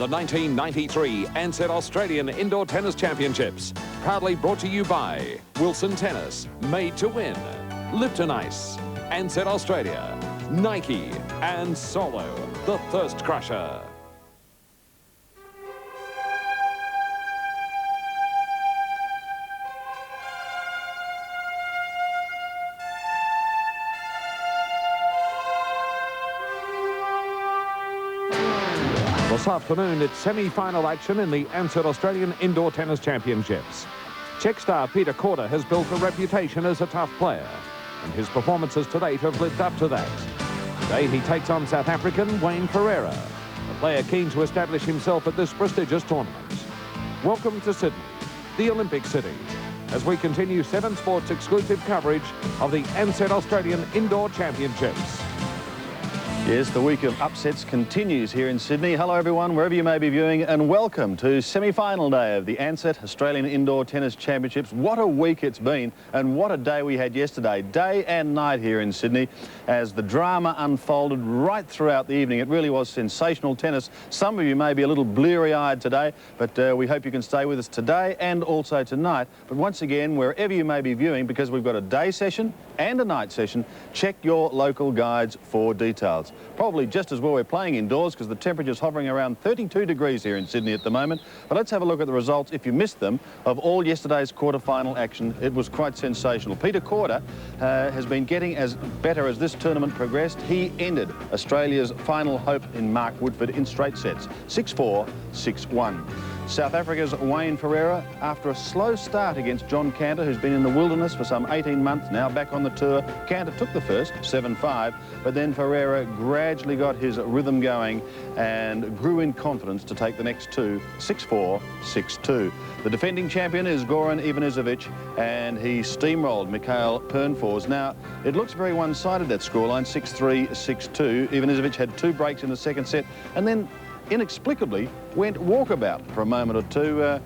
The 1993 Ansett Australian Indoor Tennis Championships, proudly brought to you by Wilson Tennis, made to win, Lipton Ice, Ansett Australia, Nike, and Solo, the Thirst Crusher. This afternoon, it's semi-final action in the Ansett Australian Indoor Tennis Championships. Czech star Petarkco has built a reputation as a tough player, and his performances to date have lived up to that. Today, he takes on South African Wayne Ferreira, a player keen to establish himself at this prestigious tournament. Welcome to Sydney, the Olympic City, as we continue 7 Sports exclusive coverage of the Ansett Australian Indoor Championships. Yes, the week of upsets continues here in Sydney. Hello everyone, wherever you may be viewing, and welcome to semi-final day of the Ansett Australian Indoor Tennis Championships. What a week it's been, and what a day we had yesterday, day and night here in Sydney, as the drama unfolded right throughout the evening. It really was sensational tennis. Some of you may be a little bleary-eyed today, but we hope you can stay with us today and also tonight. But once again, wherever you may be viewing, because we've got a day session and a night session, check your local guides for details. Probably just as well we're playing indoors, because the temperature's hovering around 32 degrees here in Sydney at the moment. But let's have a look at the results, if you missed them, of all yesterday's quarter-final action. It was quite sensational. Petarkco has been getting as better as this tournament progressed. He ended Australia's final hope in Mark Woodford in straight sets, 6-4, 6-1. South Africa's Wayne Ferreira, after a slow start against John Cantor, who's been in the wilderness for some 18 months now, back on the tour. Cantor took the first, 7-5, but then Ferreira gradually got his rhythm going and grew in confidence to take the next two, 6-4, 6-2. The defending champion is Goran Ivanisevic, and he steamrolled Mikhail Pernfors. Now, it looks very one-sided, that scoreline, 6-3, 6-2. Ivanisevic had 2 breaks in the second set, and then inexplicably went walkabout for a moment or two,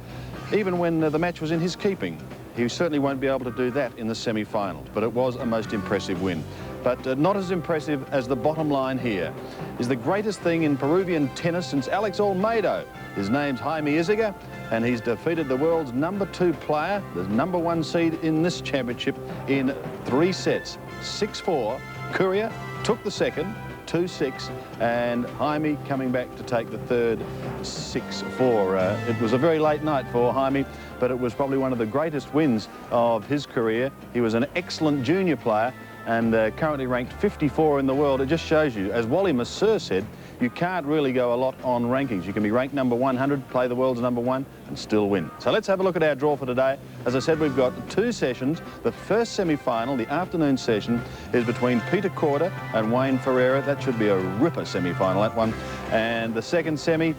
even when the match was in his keeping. He certainly won't be able to do that in the semi-finals, but it was a most impressive win. But not as impressive as the bottom line here is the greatest thing in Peruvian tennis since Alex Olmedo. His name's Jaime Iziger, and he's defeated the world's #2 player, the #1 seed in this championship, in 3 sets. 6-4, Courier took the second, 2-6, and Jaime coming back to take the third, 6-4. It was a very late night for Jaime, but it was probably one of the greatest wins of his career. He was an excellent junior player and currently ranked 54 in the world. It just shows you, as Wally Masur said, you can't really go a lot on rankings. You can be ranked number 100, play the world's #1, and still win. So let's have a look at our draw for today. As I said, we've got 2 sessions. The first semi-final, the afternoon session, is between Petarkco and Wayne Ferreira. That should be a ripper semi-final, that one. And the second semi,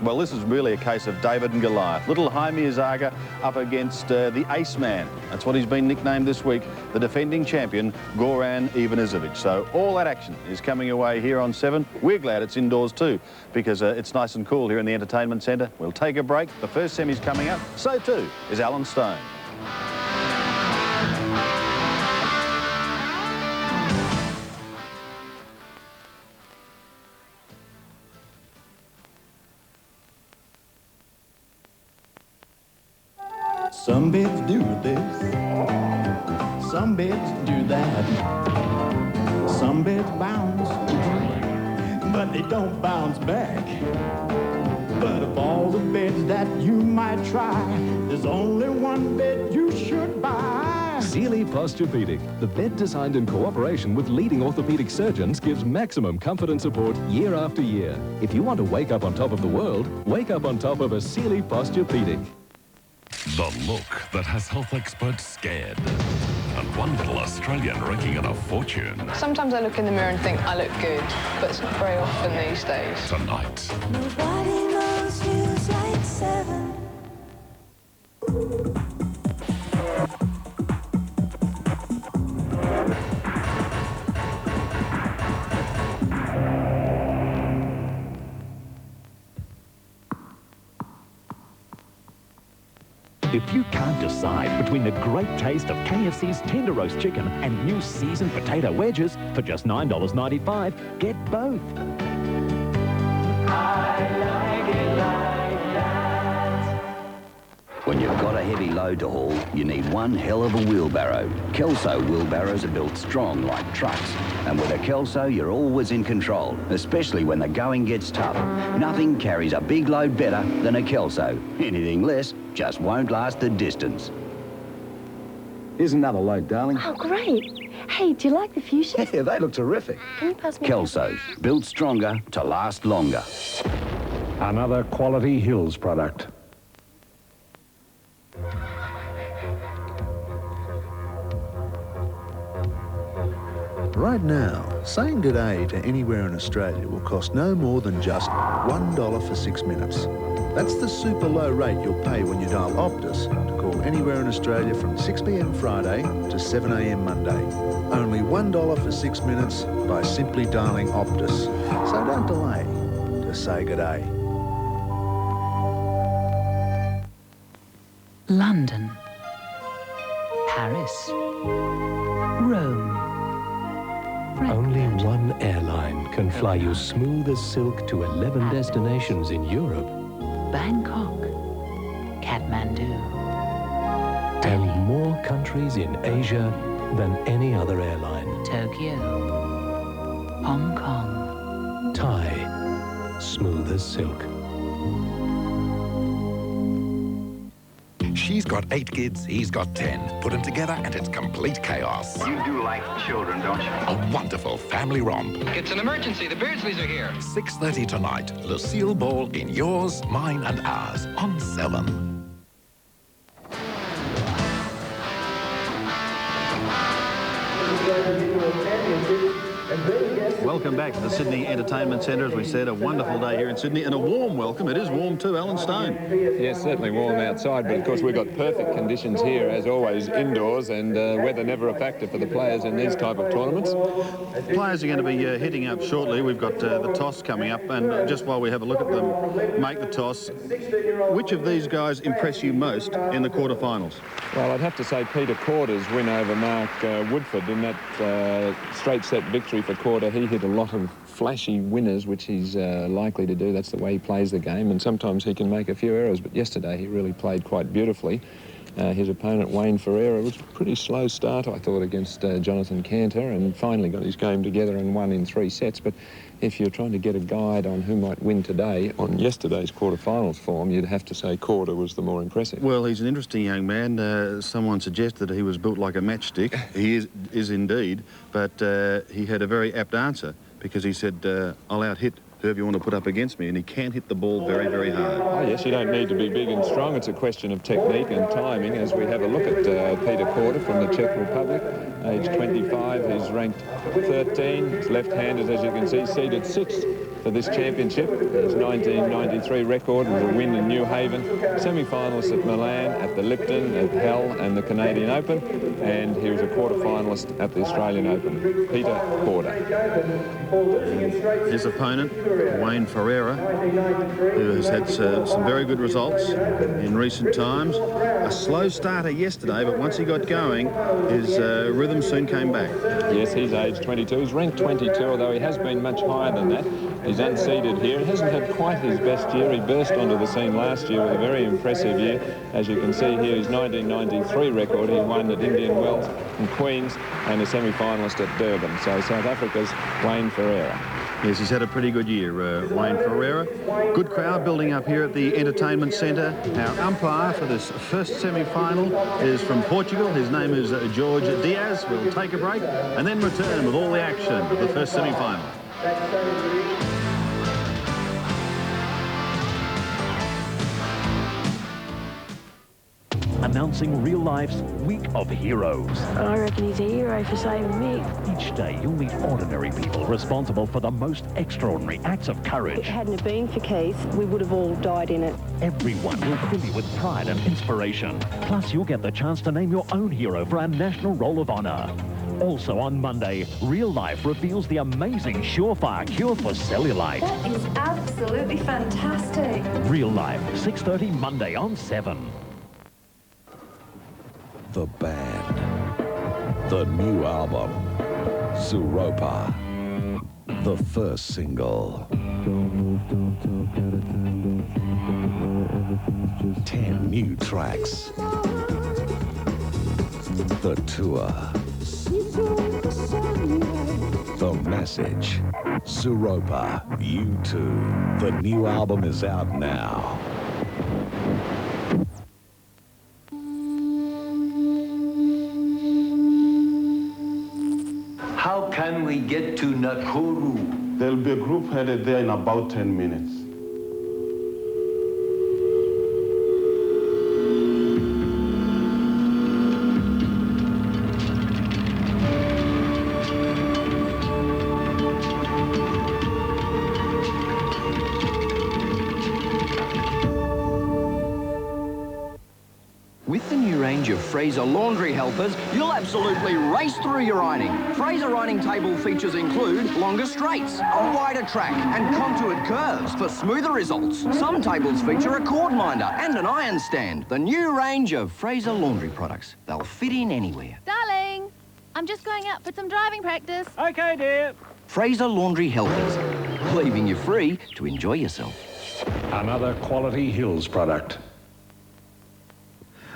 well, this is really a case of David and Goliath. Little Jaime Iziger up against the ace man. That's what he's been nicknamed this week, the defending champion, Goran Ivanisevic. So all that action is coming away here on 7. We're glad it's indoors too, because it's nice and cool here in the entertainment centre. We'll take a break. The first semi's coming up. So too is Alan Stone. Some beds do this, some beds do that, some beds bounce, but they don't bounce back. But of all the beds that you might try, there's only one bed you should buy. Sealy Posturepedic, the bed designed in cooperation with leading orthopedic surgeons, gives maximum comfort and support year after year. If you want to wake up on top of the world, wake up on top of a Sealy Posturepedic. The look that has health experts scared. And one little Australian raking in a fortune. Sometimes I look in the mirror and think I look good, but it's not very often these days. Tonight. Nobody knows feels like 7. If you can't decide between the great taste of KFC's tender roast chicken and new seasoned potato wedges for just $9.95, get both. I like it. load to haul, you need one hell of a wheelbarrow. Kelso wheelbarrows are built strong like trucks. And with a Kelso, you're always in control, especially when the going gets tough. Nothing carries a big load better than a Kelso. Anything less just won't last the distance. Here's another load, darling. Oh, great. Hey, do you like the fuchsias? Yeah, they look terrific. Can you pass me Kelsos, built stronger to last longer. Another quality Hills product. Right now, saying g'day to anywhere in Australia will cost no more than just $1 for 6 minutes. That's the super low rate you'll pay when you dial Optus to call anywhere in Australia from 6 p.m. Friday to 7 a.m. Monday. Only $1 for 6 minutes by simply dialing Optus. So don't delay to say g'day. London, Paris, Rome. Only one airline can fly you smooth as silk to 11 destinations in Europe. Bangkok, Kathmandu, And more countries in Asia than any other airline. Tokyo, Hong Kong. Thai, smooth as silk. She's got 8 kids, he's got 10. Put them together and it's complete chaos. You do like children, don't you? A wonderful family romp. It's an emergency. The Beardsleys are here. 6:30 tonight. Lucille Ball in Yours, Mine and Ours on 7. Welcome back to the Sydney Entertainment Centre. As we said, a wonderful day here in Sydney and a warm welcome. It is warm too, Alan Stone. Yes, certainly warm outside, but of course we've got perfect conditions here, as always, indoors, and weather never a factor for the players in these type of tournaments. Players are going to be hitting up shortly. We've got the toss coming up, and just while we have a look at them make the toss, which of these guys impress you most in the quarterfinals? Well, I'd have to say Petarkco's win over Mark Woodford in that straight set victory for Korda. He hit a lot of flashy winners, which he's likely to do. That's the way he plays the game, and sometimes he can make a few errors, but yesterday he really played quite beautifully. His opponent, Wayne Ferreira, was a pretty slow start, I thought, against Jonathan Cantor, and finally got his game together and won in 3 sets. But if you're trying to get a guide on who might win today, on yesterday's quarterfinals form, you'd have to say Korda was the more impressive. Well, he's an interesting young man. Someone suggested he was built like a matchstick. He is indeed, but he had a very apt answer, because he said, I'll out-hit whoever you want to put up against me, and he can hit the ball very, very hard. Oh, yes, you don't need to be big and strong. It's a question of technique and timing. As we have a look at Petarkco from the Czech Republic, age 25, he's ranked 13. He's left-handed, as you can see, seeded 6th for this championship. His 1993 record was a win in New Haven, semi-finalist at Milan, at the Lipton, at Hell and the Canadian Open, and he was a quarter-finalist at the Australian Open. Petarkco. His opponent, Wayne Ferreira, who has had some very good results in recent times. A slow starter yesterday, but once he got going, his rhythm soon came back. Yes, he's age 22. He's ranked 22, although he has been much higher than that. He's unseeded here. He hasn't had quite his best year. He burst onto the scene last year with a very impressive year. As you can see here, his 1993 record, he won at Indian Wells and Queens and a semi-finalist at Durban. So South Africa's Wayne Ferreira. Yes, he's had a pretty good year, Wayne Ferreira. Good crowd building up here at the Entertainment Centre. Our umpire for this first semi-final is from Portugal. His name is George Diaz. We'll take a break and then return with all the action of the first semi-final. Announcing Real Life's Week of Heroes. I reckon he's a hero for saving me. Each day you'll meet ordinary people responsible for the most extraordinary acts of courage. If it hadn't have been for Keith, we would have all died in it. Everyone will fill you with pride and inspiration. Plus, you'll get the chance to name your own hero for our National Roll of Honour. Also on Monday, Real Life reveals the amazing surefire cure for cellulite. That is absolutely fantastic. Real Life, 6:30 Monday on 7. The band, the new album, Zuropa, the first single, 10 new tracks, The tour. The message. Suropa, you too. The new album is out now. How can we get to Nakuru? There'll be a group headed there in about 10 minutes. With the new range of Fraser laundry helpers, you'll absolutely race through your ironing. Fraser ironing table features include longer straights, a wider track, and contoured curves for smoother results. Some tables feature a cord minder and an iron stand. The new range of Fraser laundry products. They'll fit in anywhere. Darling, I'm just going out for some driving practice. Okay, dear. Fraser laundry helpers, leaving you free to enjoy yourself. Another Quality Hills product.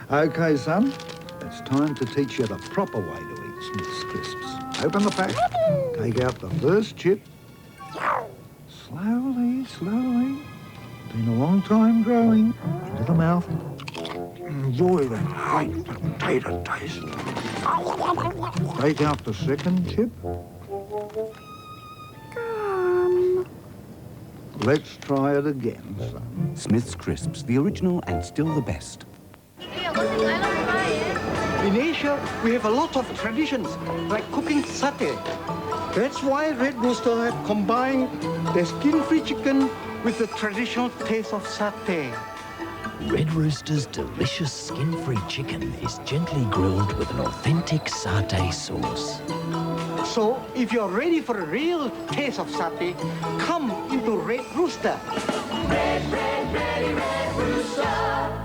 OK, son, it's time to teach you the proper way to eat Smith's Crisps. Open the pack, take out the first chip. Slowly, slowly. Been a long time growing. Into the mouth. Enjoy that great potato taste. Take out the second chip. Let's try it again, son. Smith's Crisps, the original and still the best. In Asia, we have a lot of traditions, like cooking satay. That's why Red Rooster have combined the skin-free chicken with the traditional taste of satay. Red Rooster's delicious skin-free chicken is gently grilled with an authentic satay sauce. So, if you're ready for a real taste of satay, come into Red Rooster. Red Rooster.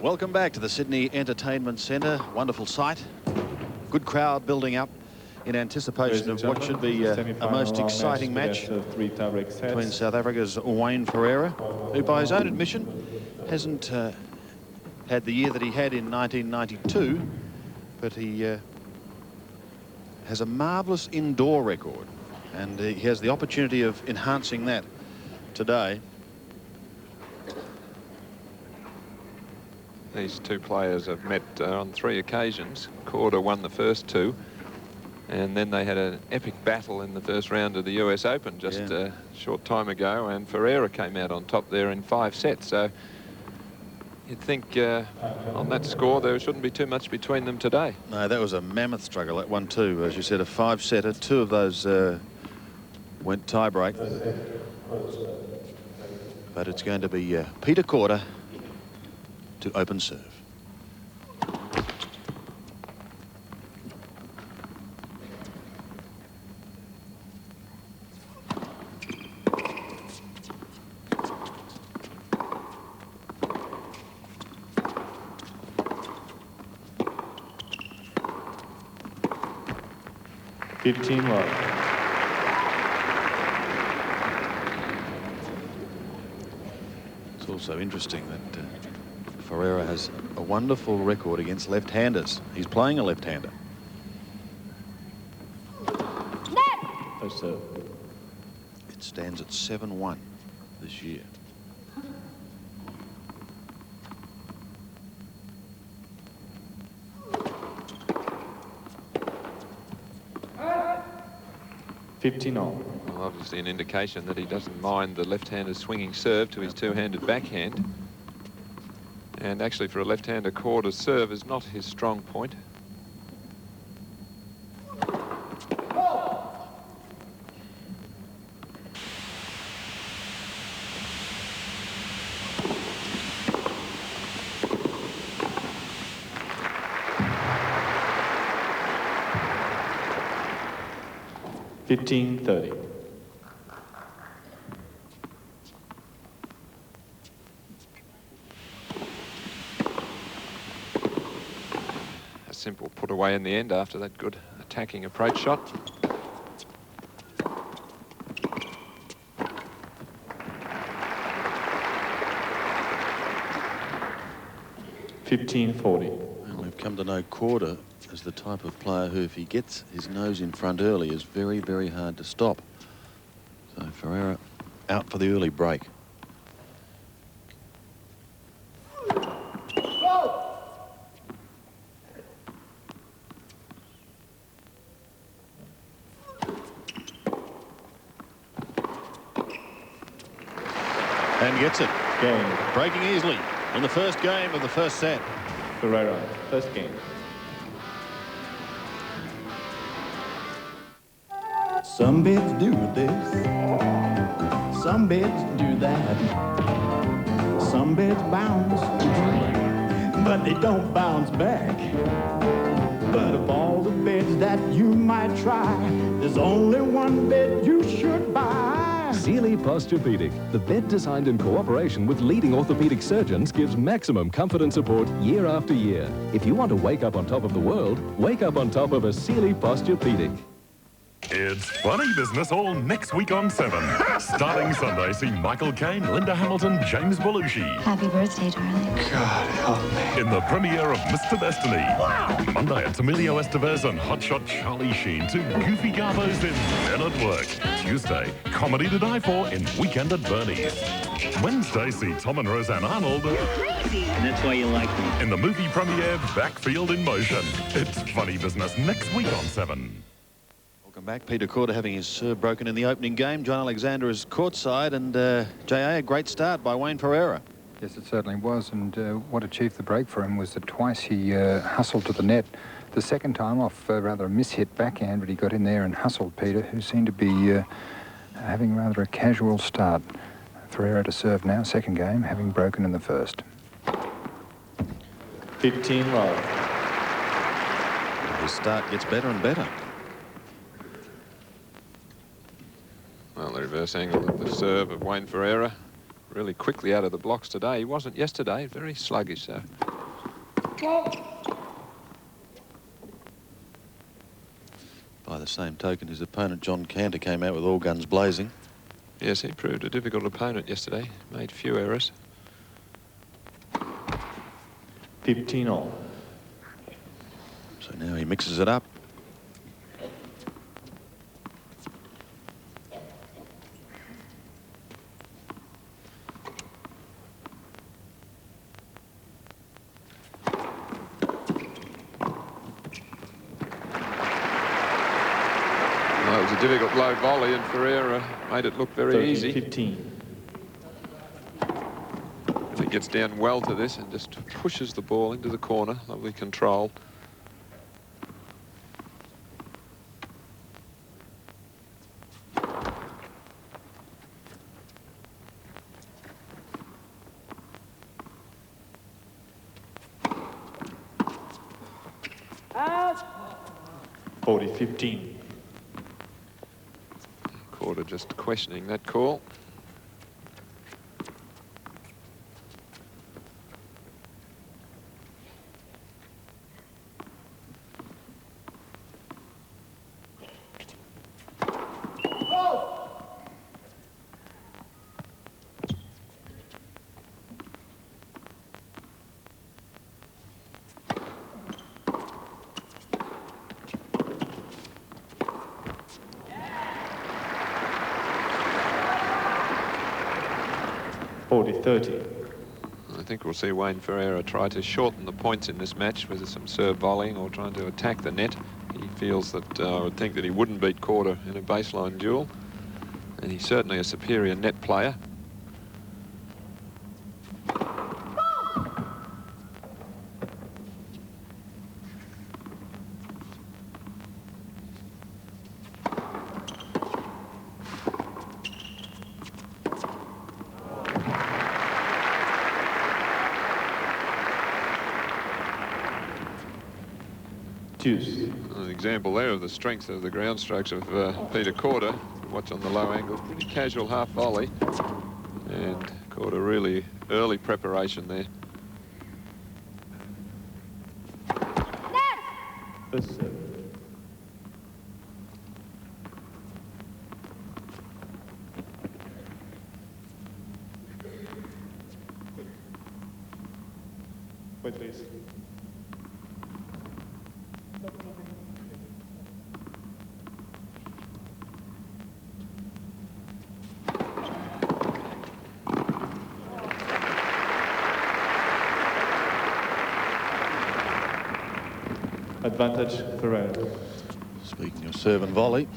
Welcome back to the Sydney Entertainment Centre. Wonderful sight. Good crowd building up in anticipation of what should be a most exciting match between South Africa's Wayne Ferreira, who by his own admission hasn't had the year that he had in 1992, but he has a marvellous indoor record, and he has the opportunity of enhancing that today. These two players have met on 3 occasions. Korda won the first 2, and then they had an epic battle in the first round of the US Open just a short time ago, and Ferreira came out on top there in 5 sets. So you'd think on that score there shouldn't be too much between them today. No, that was a mammoth struggle, that one too. As you said, a 5-setter. 2 of those went tie-break. But it's going to be Petarkco to open serve. It's also interesting that Ferreira has a wonderful record against left-handers. He's playing a left-hander. It stands at 7-1 this year. Well, obviously an indication that he doesn't mind the left-hander's swinging serve to his two-handed backhand. And actually, for a left-hander, Korda's serve is not his strong point. Simple put away in the end after that good attacking approach shot. Well, if come to know Corder as the type of player who, if he gets his nose in front early, is very, very hard to stop. So Ferreira out for the early break. And gets it. Game. Breaking easily in the first game of the first set. Ferreira, first game. Some beds do this, some beds do that. Some beds bounce, but they don't bounce back. But of all the beds that you might try, there's only one bed you should buy. Sealy Posturepedic, the bed designed in cooperation with leading orthopedic surgeons, gives maximum comfort and support year after year. If you want to wake up on top of the world, wake up on top of a Sealy Posturepedic. It's funny business all next week on 7. Starting Sunday, see Michael Caine, Linda Hamilton, James Belushi. Happy birthday, darling. God help me. In the premiere of Mr. Destiny. Wow. Monday, it's Emilio Estevez and hotshot Charlie Sheen. 2 goofy garbos in Men at Work. Tuesday, comedy to die for in Weekend at Bernie's. Wednesday, see Tom and Roseanne Arnold. You're crazy. And that's why you like me. In the movie premiere, Backfield in Motion. It's funny business next week on 7. Welcome back. Peter Corder having his serve broken in the opening game. John Alexander is courtside, and J.A., a great start by Wayne Ferreira. Yes, it certainly was, and what achieved the break for him was that twice he hustled to the net. The second time off rather a mishit backhand, but he got in there and hustled Peter, who seemed to be having rather a casual start. Ferreira to serve now, second game, having broken in the first. 15 love. His start gets better and better. Well, the reverse angle of the serve of Wayne Ferreira. Really quickly out of the blocks today. He wasn't yesterday, very sluggish, so. By the same token, his opponent, John Cantor, came out with all guns blazing. Yes, he proved a difficult opponent yesterday. Made few errors. 15 all. So now he mixes it up. Well, it was a difficult low volley, and Ferreira made it look very 13, easy. 15. He gets down well to this and just pushes the ball into the corner. Lovely control. Out. 40-15. Corder just questioning that call. I think we'll see Wayne Ferreira try to shorten the points in this match with some serve volleying or trying to attack the net. He feels that I would think that he wouldn't beat Corder in a baseline duel, and he's certainly a superior net player. An example there of the strength of the ground strokes of Peter Corder. Watch on the low angle, pretty casual half volley, and Corder really early preparation there. Wait, please. Advantage Ferreira. Speaking of serve and volley.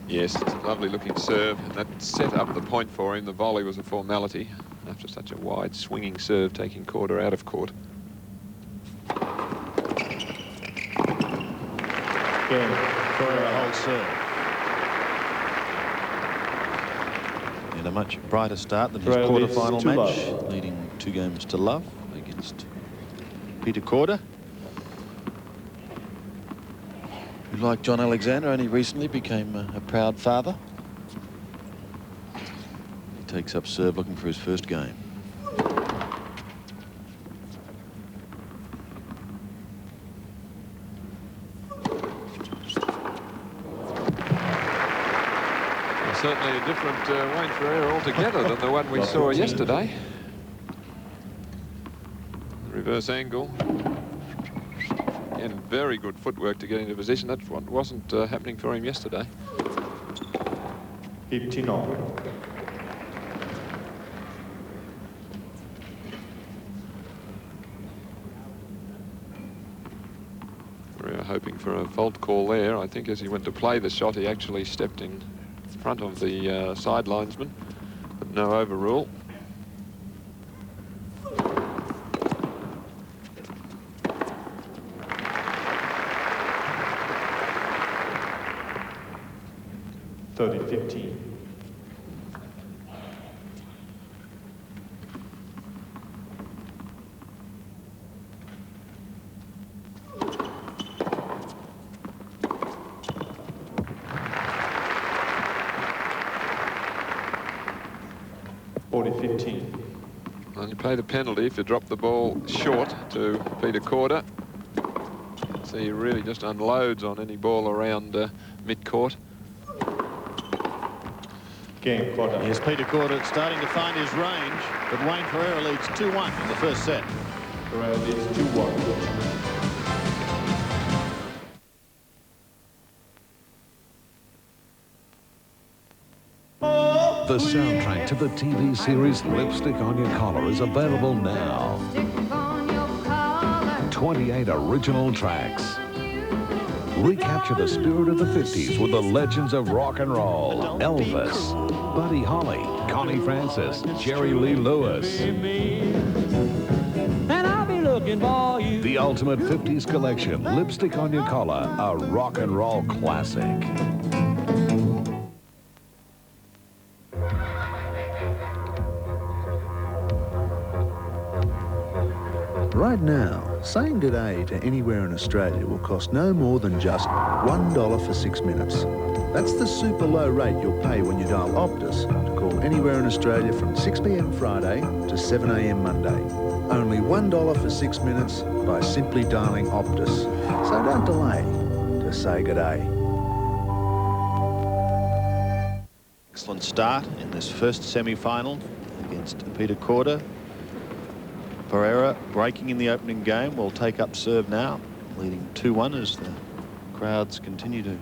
Yes, it's a lovely looking serve, and that set up the point for him. The volley was a formality after such a wide swinging serve, taking Korda out of court. Game. Ferreira holds serve. And a much brighter start than his Ferreira leads quarter-final to match, love. leading 2 games to love against Peter Korda, who, like John Alexander, only recently became a proud father. He takes up serve looking for his first game. Certainly a different Wayne Ferreira altogether than the one we saw yesterday. Reverse angle. And very good footwork to get into position. That's what wasn't happening for him yesterday. 15-all. Ferreira hoping for a fault call there. I think as he went to play the shot, he actually stepped in front of the sidelinesman, but no overrule. $30-15. And you pay the penalty if you drop the ball short to Peter Korda. So he really just unloads on any ball around mid-court. Game, Korda. Yes, Peter Korda starting to find his range, but Wayne Ferreira leads 2-1 in the first set. Ferreira leads 2-1. The soundtrack to the TV series Lipstick on Your Collar is available now. 28 original tracks. Recapture the spirit of the 50s with the legends of rock and roll. Elvis, Buddy Holly, Connie Francis, Jerry Lee Lewis. And I'll be looking for you. The ultimate 50s collection, Lipstick on Your Collar, a rock and roll classic. Right now, saying good day to anywhere in Australia will cost no more than just $1 for 6 minutes. That's the super low rate you'll pay when you dial Optus to call anywhere in Australia from 6 p.m. Friday to 7 a.m. Monday. Only $1 for 6 minutes by simply dialing Optus. So don't delay to say good day. Excellent start in this first semi-final against Peter Korda. Ferreira breaking in the opening game will take up serve now, leading 2-1 as the crowds continue to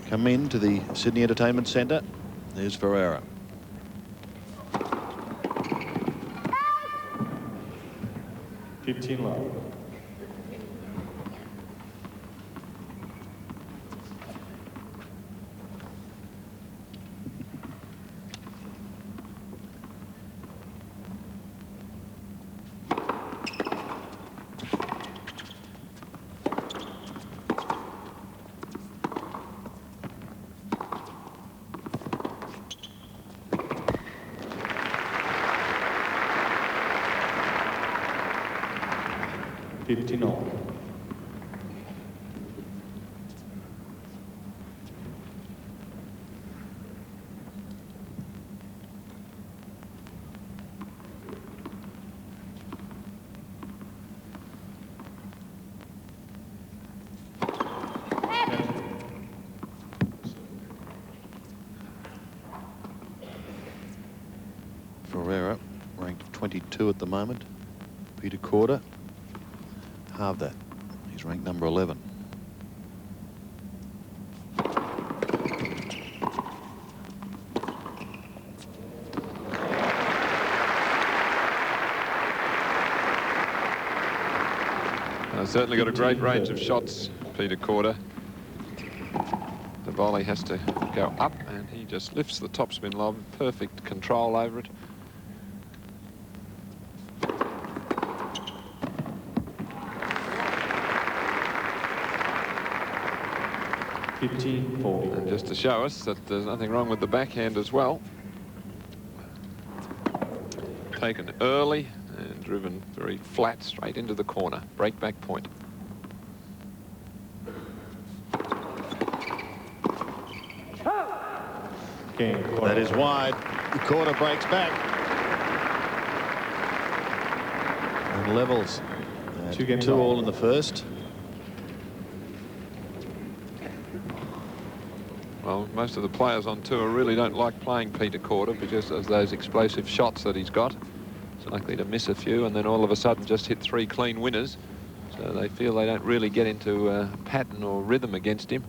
come into the Sydney Entertainment Centre. There's Ferreira. $15. $15. Ferreira ranked 22 at the moment. Peter Korda, halve that. He's ranked number 11. Certainly got a great range of shots, Peter Corder. The volley has to go up, and he just lifts the topspin lob. Perfect control over it. And just to show us that there's nothing wrong with the backhand as well. Taken early and driven very flat straight into the corner. Break back point. That is wide. The Corder breaks back. And levels. 2-all in the first. Well, most of the players on tour really don't like playing Peter Corder because of those explosive shots that he's got. He's likely to miss a few and then all of a sudden just hit 3 clean winners. So they feel they don't really get into a pattern or rhythm against him.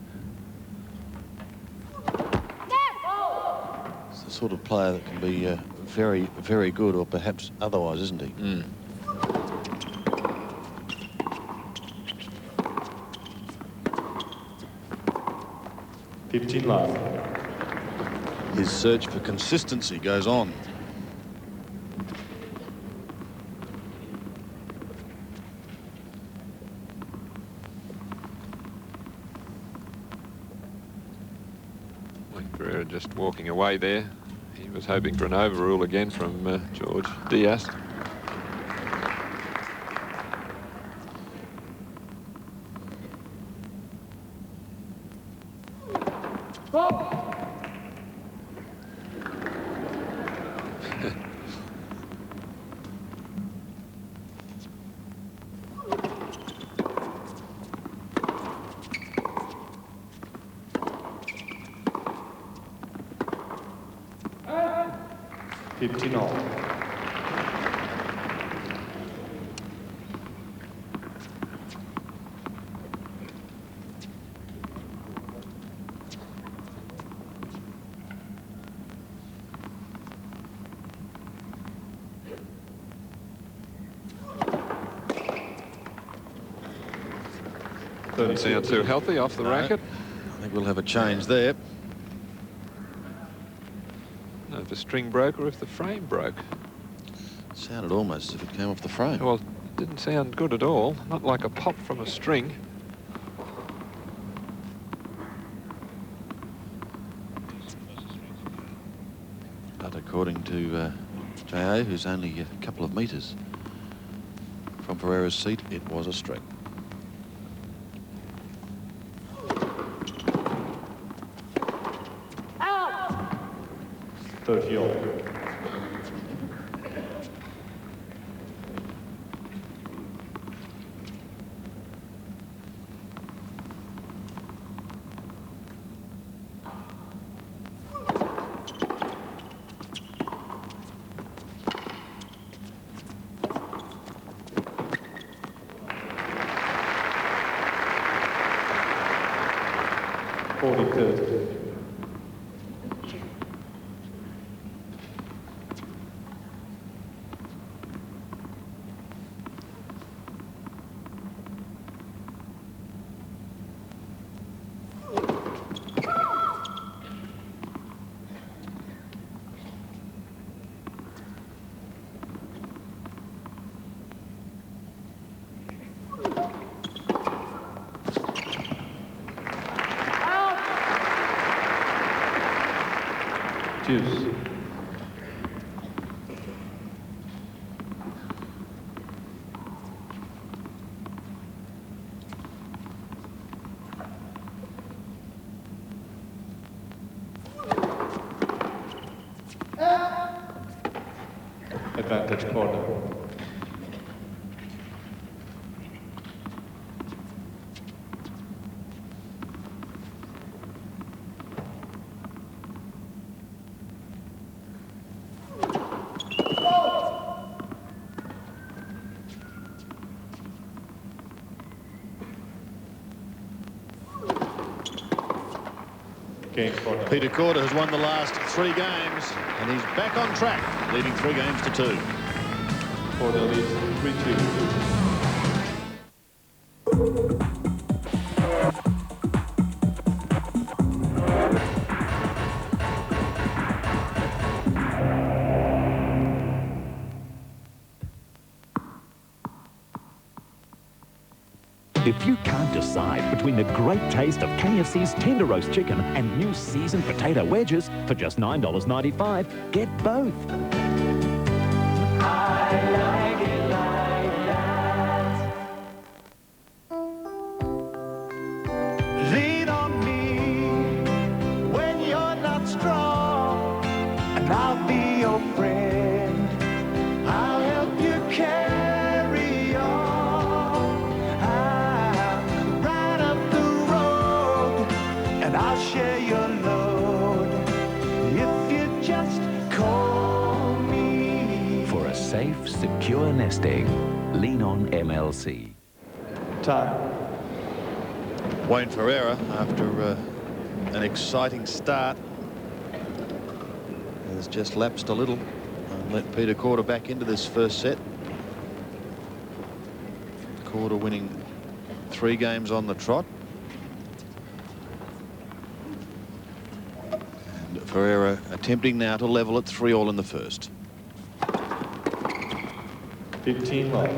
It's the sort of player that can be very, very good, or perhaps otherwise, isn't he? 15 left. His search for consistency goes on. Pereira just walking away there. He was hoping for an overrule again from George Diaz. Doesn't sound too healthy off the racket. I think we'll have a change there. No, if the string broke or if the frame broke. It sounded almost as if it came off the frame. Well, it didn't sound good at all. Not like a pop from a string. But according to J.A., who's only a couple of metres from Pereira's seat, it was a string. Juice. Advantage corner. Peter Corder has won the last 3 games, and he's back on track, leading 3 games to 2. Corder leads 3-2. If you can't decide between the great taste of KFC's tender roast chicken and new seasoned potato wedges for just $9.95, get both. I like it like that. Lean on me when you're not strong, and I'll be your friend. I'll help you carry on. I'll ride up the road, and I'll share your load if you just call me. For a safe, secure nest egg, lean on MLC. Time. Wayne Ferreira, after an exciting start, has just lapsed a little and let Peter Korda back into this first set. Korda winning 3 games on the trot. And Ferreira attempting now to level at 3-all in the first. 15 love.